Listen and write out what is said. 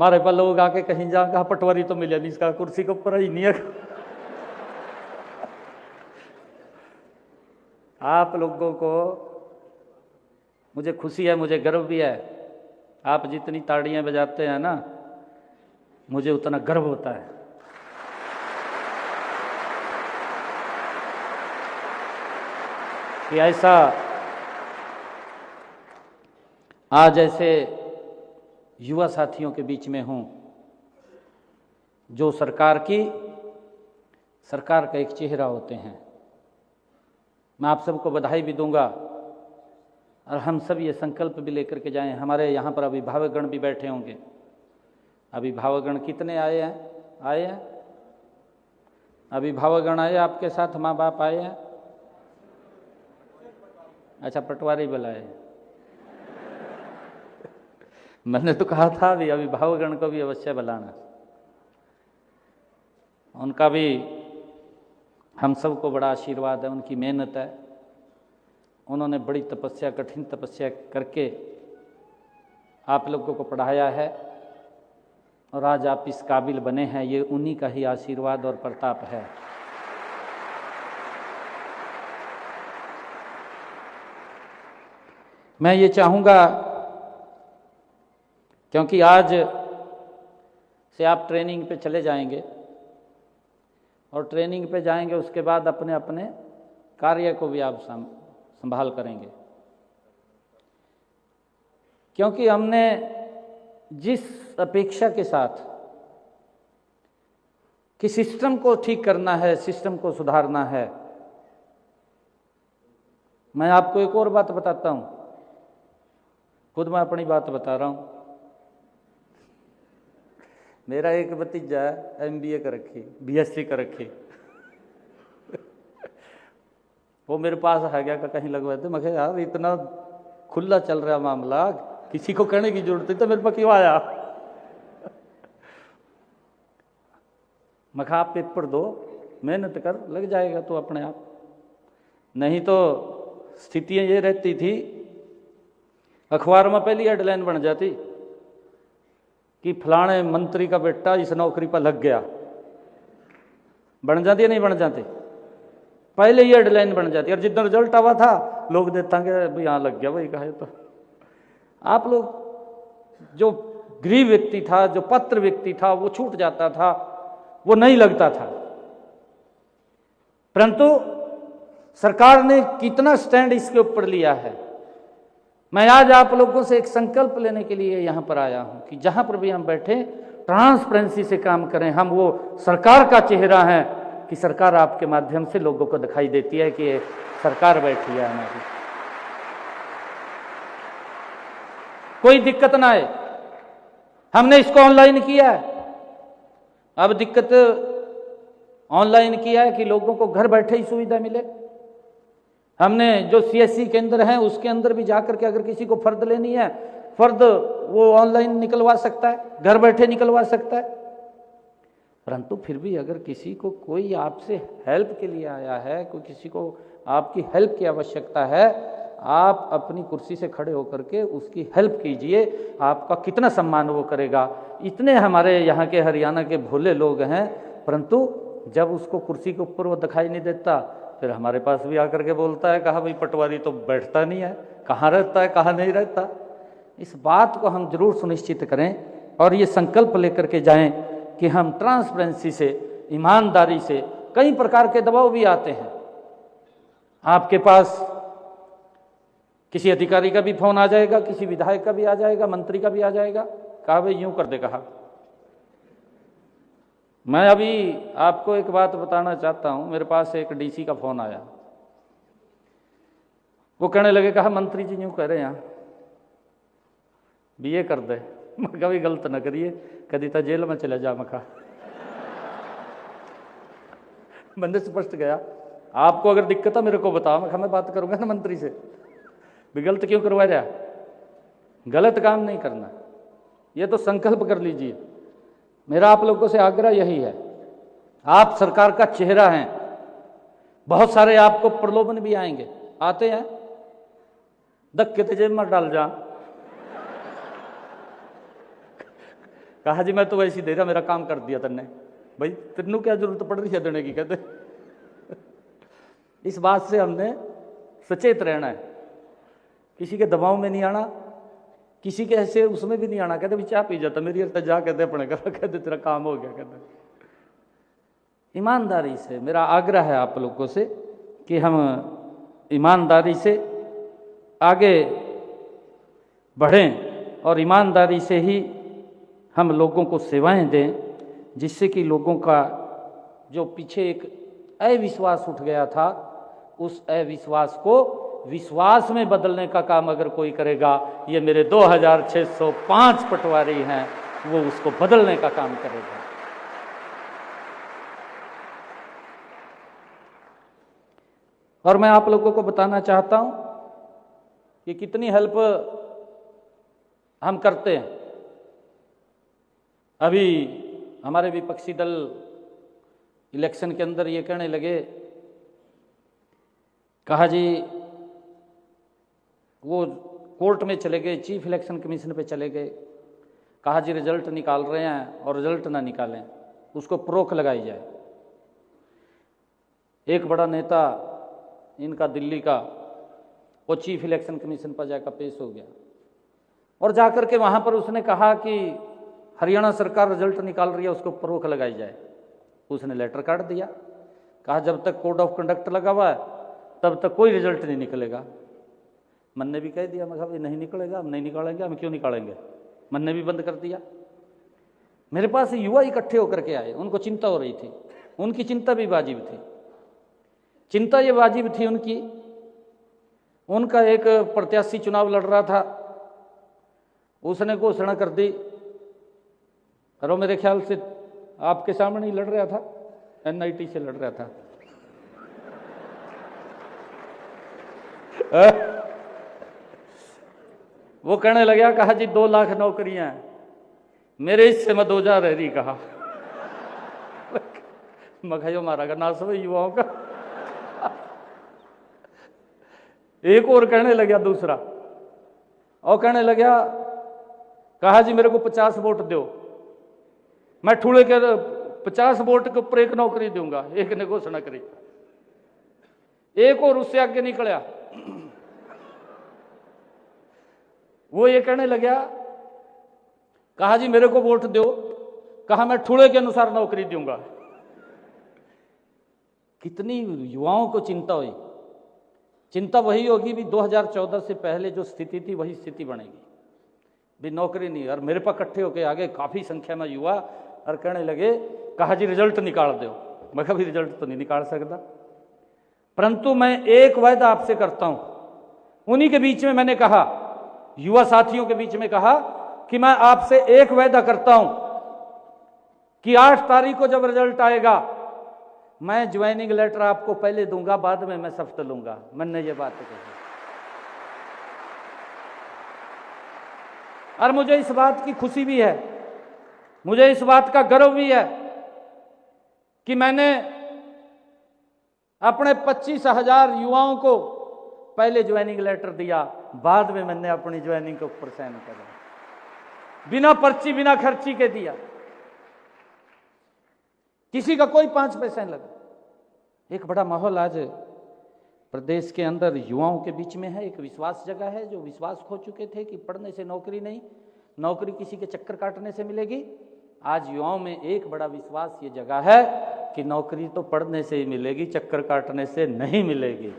हमारे पर लोग आके कहीं जा कहा पटवारी तो मिले नहीं, इसका कुर्सी के ऊपर ही नहीं है। आप लोगों को मुझे खुशी है, मुझे गर्व भी है। आप जितनी ताड़ियां बजाते हैं ना, मुझे उतना गर्व होता है। कि ऐसा आज ऐसे युवा साथियों के बीच में हूँ जो सरकार का एक चेहरा होते हैं। मैं आप सबको बधाई भी दूंगा और हम सब ये संकल्प भी लेकर के जाएं। हमारे यहाँ पर अभिभावकगण भी बैठे होंगे। अभिभावकगण कितने आए हैं? अभिभावकगण आए आपके साथ, माँ बाप आए हैं? अच्छा, पटवारी बुलाए। मैंने तो कहा था भी अभिभावकगण को भी अवश्य बुलाना। उनका भी हम सबको बड़ा आशीर्वाद है, उनकी मेहनत है। उन्होंने बड़ी तपस्या, कठिन तपस्या करके आप लोगों को पढ़ाया है और आज आप इस काबिल बने हैं। ये उन्हीं का ही आशीर्वाद और प्रताप है। मैं ये चाहूँगा, क्योंकि आज से आप ट्रेनिंग पे चले जाएंगे और ट्रेनिंग पे जाएंगे, उसके बाद अपने अपने कार्य को भी आप संभाल करेंगे। क्योंकि हमने जिस अपेक्षा के साथ कि सिस्टम को ठीक करना है, सिस्टम को सुधारना है, मैं आपको एक और बात बताता हूं। खुद मैं अपनी बात बता रहा हूं। मेरा एक भतीजा MBA कर रखी, BSc कर रखी। वो मेरे पास आ गया, कहीं लगवाए थे। मैं कहा यार इतना खुला चल रहा मामला, किसी को कहने की जरूरत नहीं, तो मेरे पास क्यों आया? मैं कहा आप पेपर दो, मेहनत कर, लग जाएगा तो अपने आप। नहीं तो स्थितियां ये रहती थी, अखबार में पहली हेडलाइन बन जाती कि फलाने मंत्री का बेटा इस नौकरी पर लग गया। बन जाती है नहीं बन जाती? पहले ही हेडलाइन बन जाती। और जितना रिजल्ट आवा था लोग देखेंगे भाई यहाँ लग गया, भाई कहे तो। आप लोग, जो गरीब व्यक्ति था, जो पत्र व्यक्ति था, वो छूट जाता था, वो नहीं लगता था। परंतु सरकार ने कितना स्टैंड इसके ऊपर लिया है। मैं आज आप लोगों से एक संकल्प लेने के लिए यहाँ पर आया हूँ कि जहाँ पर भी हम बैठे, ट्रांसपेरेंसी से काम करें। हम वो सरकार का चेहरा है कि सरकार आपके माध्यम से लोगों को दिखाई देती है कि सरकार बैठी है हमारी। कोई दिक्कत ना आए। हमने इसको ऑनलाइन किया है। अब दिक्कत ऑनलाइन किया है कि लोगों को घर बैठे ही सुविधा मिले। हमने जो CSC केंद्र हैं उसके अंदर भी जाकर के अगर किसी को फर्द लेनी है, फर्द वो ऑनलाइन निकलवा सकता है, घर बैठे निकलवा सकता है। परंतु फिर भी अगर किसी को कोई आपसे हेल्प के लिए आया है, कोई किसी को आपकी हेल्प की आवश्यकता है, आप अपनी कुर्सी से खड़े होकर के उसकी हेल्प कीजिए। आपका कितना सम्मान वो करेगा। इतने हमारे यहाँ के हरियाणा के भोले लोग हैं, परंतु जब उसको कुर्सी के ऊपर वो दिखाई नहीं देता, फिर हमारे पास भी आकर के बोलता है, कहा भाई पटवारी तो बैठता नहीं है, कहाँ रहता है, कहाँ नहीं रहता। इस बात को हम जरूर सुनिश्चित करें और ये संकल्प लेकर के जाएं कि हम ट्रांसपेरेंसी से, ईमानदारी से, कई प्रकार के दबाव भी आते हैं। आपके पास किसी अधिकारी का भी फोन आ जाएगा, किसी विधायक का भी आ जाएगा, मंत्री का भी आ जाएगा, कहा भाई यूं कर दे। कहा मैं अभी आपको एक बात बताना चाहता हूं। मेरे पास एक DC का फोन आया। वो कहने लगे, कहा मंत्री जी यूं कह रहे हैं BA कर दे। मैं कभी गलत न करिए, कभी तो जेल में चले जा। मखा बंदे स्पष्ट गया, आपको अगर दिक्कत है मेरे को बताओ, मैं बात करूंगा ना मंत्री से। भी गलत क्यों करवा रहा? गलत काम नहीं करना, ये तो संकल्प कर लीजिए। मेरा आप लोगों से आग्रह यही है, आप सरकार का चेहरा हैं। बहुत सारे आपको प्रलोभन भी आएंगे, आते हैं, धक्के तो जेब में डाल जा, कहा जी मैं तो वैसे ही दे रहा, मेरा काम कर दिया तन्ने, भाई तेनू क्या जरूरत पड़ रही है देने की, कहते। इस बात से हमने सचेत रहना है, किसी के दबाव में नहीं आना, किसी के ऐसे उसमें भी नहीं आना। कहते भी चाह पी जाता मेरी अर्थ जा, कहते अपने घर, कहते तेरा काम हो गया। कहते ईमानदारी से मेरा आग्रह है आप लोगों से कि हम ईमानदारी से आगे बढ़ें और ईमानदारी से ही हम लोगों को सेवाएं दें, जिससे कि लोगों का जो पीछे एक अविश्वास उठ गया था, उस अविश्वास को विश्वास में बदलने का काम अगर कोई करेगा, ये मेरे 2605 पटवारी हैं, वो उसको बदलने का काम करेगा। और मैं आप लोगों को बताना चाहता हूं कि कितनी हेल्प हम करते हैं। अभी हमारे विपक्षी दल इलेक्शन के अंदर ये कहने लगे, कहा जी वो कोर्ट में चले गए, चीफ इलेक्शन कमीशन पे चले गए, कहा जी रिजल्ट निकाल रहे हैं और रिजल्ट ना निकालें, उसको रोक लगाई जाए। एक बड़ा नेता इनका दिल्ली का, वो चीफ इलेक्शन कमीशन पर जाकर पेश हो गया और जाकर के वहाँ पर उसने कहा कि हरियाणा सरकार रिजल्ट निकाल रही है, उसको रोक लगाई जाए। उसने लेटर काट दिया, कहा जब तक कोड ऑफ कंडक्ट लगा हुआ है तब तक कोई रिजल्ट नहीं निकलेगा। मन ने भी कह दिया, मतलब ये नहीं निकलेगा, हम नहीं निकालेंगे, हम क्यों निकालेंगे। मन ने भी बंद कर दिया। मेरे पास युवा इकट्ठे होकर के आए, उनको चिंता हो रही थी, उनकी चिंता भी वाजिब थी। चिंता ये वाजिब थी उनकी, उनका एक प्रत्याशी चुनाव लड़ रहा था, उसने घोषणा कर दी, और मेरे ख्याल से आपके सामने ही लड़ रहा था, एनआईटी से लड़ रहा था। वो कहने लगा, कहा जी 2 लाख नौकरियां मेरे हिस्से में 2000 रह रही। कहा मखाइयो मारा का नाश हो युवाओं का। एक और कहने लगा दूसरा, और कहने लगा, कहा जी मेरे को 50 वोट दो, मैं ठूले के 50 वोट के ऊपर 1 नौकरी दूंगा। एक ने घोषणा करी। एक और उससे आगे निकला, वो ये कहने लगा, कहा जी मेरे को वोट दो, कहा मैं ठूले के अनुसार नौकरी दूंगा। कितनी युवाओं को चिंता हुई। चिंता वही होगी भी 2014 से पहले जो स्थिति थी वही स्थिति बनेगी, भी नौकरी नहीं। और मेरे पास इकट्ठे होके आगे काफ़ी संख्या में युवा और कहने लगे, कहा जी रिजल्ट निकाल दो। मैं कहा भी रिजल्ट तो नहीं निकाल सकता, परंतु मैं एक वायदा आपसे करता हूं। उन्हीं के बीच में मैंने कहा, युवा साथियों के बीच में कहा कि मैं आपसे एक वायदा करता हूं कि 8 तारीख को जब रिजल्ट आएगा, मैं ज्वाइनिंग लेटर आपको पहले दूंगा, बाद में मैं शपथ लूंगा। मैंने ये बात कही और मुझे इस बात की खुशी भी है, मुझे इस बात का गर्व भी है कि मैंने अपने 25,000 युवाओं को पहले ज्वाइनिंग लेटर दिया, बाद में मैंने अपनी ज्वाइनिंग के ऊपर साइन करा, बिना पर्ची बिना खर्ची के दिया, किसी का कोई 5 पैसा नहीं लगा। एक बड़ा माहौल आज प्रदेश के अंदर युवाओं के बीच में है, एक विश्वास जगह है, जो विश्वास खो चुके थे कि पढ़ने से नौकरी नहीं, नौकरी किसी के चक्कर काटने से मिलेगी। आज युवाओं में एक बड़ा विश्वास ये जगह है कि नौकरी तो पढ़ने से ही मिलेगी, चक्कर काटने से नहीं मिलेगी।